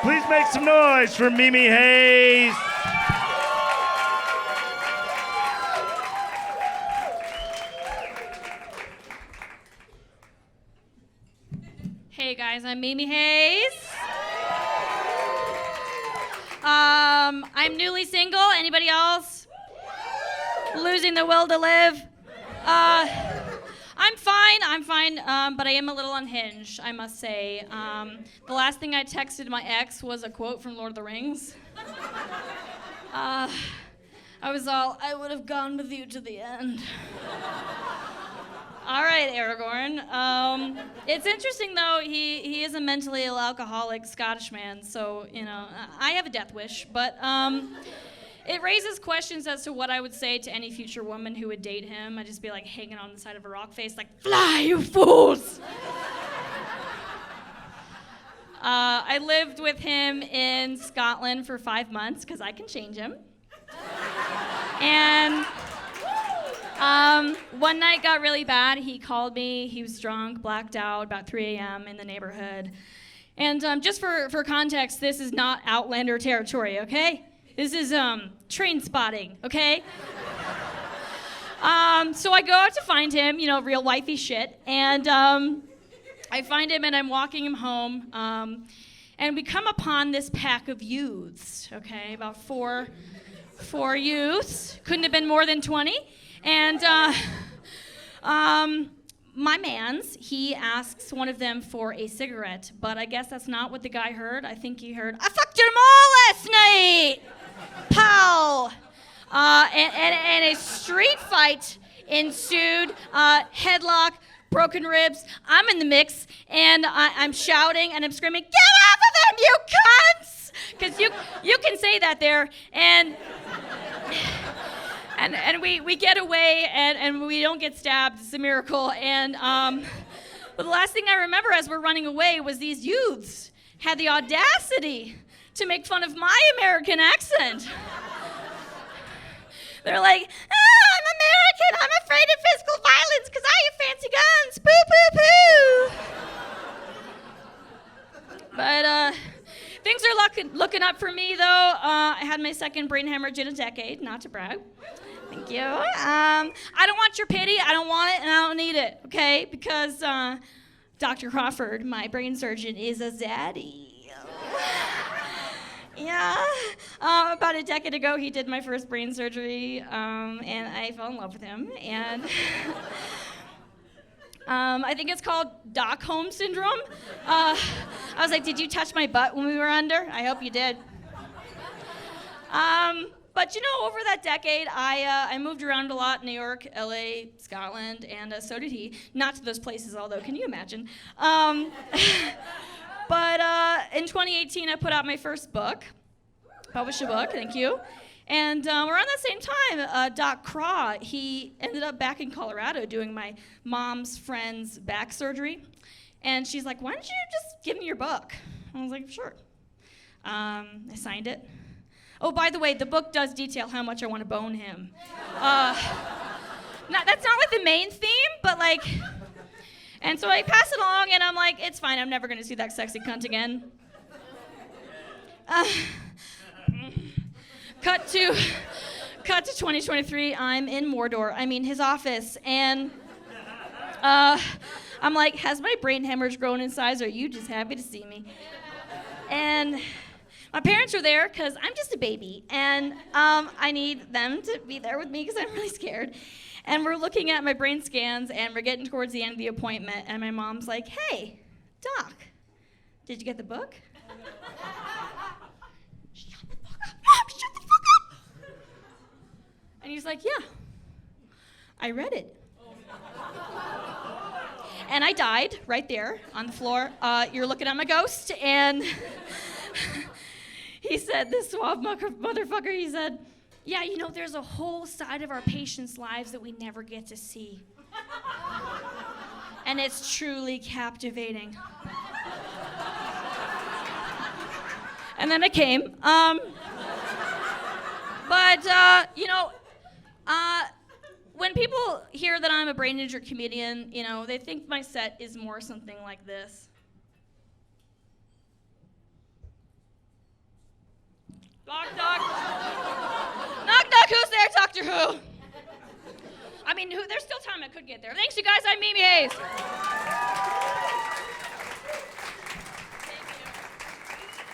Please make some noise for Mimi Hayes. Hey guys, I'm Mimi Hayes. I'm newly single. Anybody else? Losing the will to live. I'm fine, but I am a little unhinged, I must say. The last thing I texted my ex was a quote from Lord of the Rings. I was all, I would have gone with you to the end. All right, Aragorn. It's interesting, though, he is a mentally ill alcoholic Scottish man, so, you know, I have a death wish, but it raises questions as to what I would say to any future woman who would date him. I'd just be, like, hanging on the side of a rock face, like, fly, you fools! I lived with him in Scotland for 5 months, because I can change him. And one night got really bad. He called me. He was drunk, blacked out, about 3 a.m. in the neighborhood. And just for context, this is not Outlander territory, okay? This is train spotting, okay? So I go out to find him, you know, real wifey shit. And I find him and I'm walking him home. And we come upon this pack of youths, okay? About four youths. Couldn't have been more than 20. And my mans, he asks one of them for a cigarette, but I guess that's not what the guy heard. I think he heard, I fucked them all last night, pal. And a street fight ensued, headlock, broken ribs. I'm in the mix, and I'm shouting and I'm screaming, get off of them, you cunts! Because you can say that there, and we get away, and we don't get stabbed. It's a miracle. And but the last thing I remember as we're running away was these youths had the audacity to make fun of my American accent. They're like, I'm American. I'm afraid of physical violence because I have fancy guns. Poo, poo, poo. But things are looking up for me, though. I had my second brain hemorrhage in a decade, not to brag. Thank you. I don't want your pity. I don't want it, and I don't need it, okay? Because Dr. Crawford, my brain surgeon, is a zaddy. Yeah. About a decade ago, he did my first brain surgery, and I fell in love with him. And I think it's called Stockholm Syndrome. I was like, did you touch my butt when we were under? I hope you did. But, you know, over that decade, I moved around a lot, New York, LA, Scotland, and so did he. Not to those places, although, can you imagine? But in 2018, I put out my first book, published a book, thank you. And around that same time, Doc Craw, he ended up back in Colorado doing my mom's friend's back surgery. And she's like, why don't you just give me your book? I was like, sure. I signed it. Oh, by the way, the book does detail how much I want to bone him. That's not like the main theme, but like, and so I pass it along, and I'm like, it's fine, I'm never going to see that sexy cunt again. Cut to 2023, I'm in Mordor, his office, and I'm like, has my brain hemorrhage grown in size, or are you just happy to see me? And my parents are there because I'm just a baby, and I need them to be there with me because I'm really scared. And we're looking at my brain scans, and we're getting towards the end of the appointment, and my mom's like, hey, Doc, did you get the book? Shut the fuck up. Mom, shut the fuck up. And he's like, yeah, I read it. And I died right there on the floor. You're looking at my ghost, and he said, this suave motherfucker, he said, yeah, you know, there's a whole side of our patients' lives that we never get to see. And it's truly captivating. And then it came. When people hear that I'm a brain injury comedian, you know, they think my set is more something like this. Knock, knock. Knock, knock, who's there? Doctor Who. I mean, there's still time I could get there. Thanks, you guys. I'm Mimi Hayes.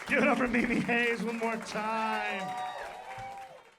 Give it up for Mimi Hayes one more time.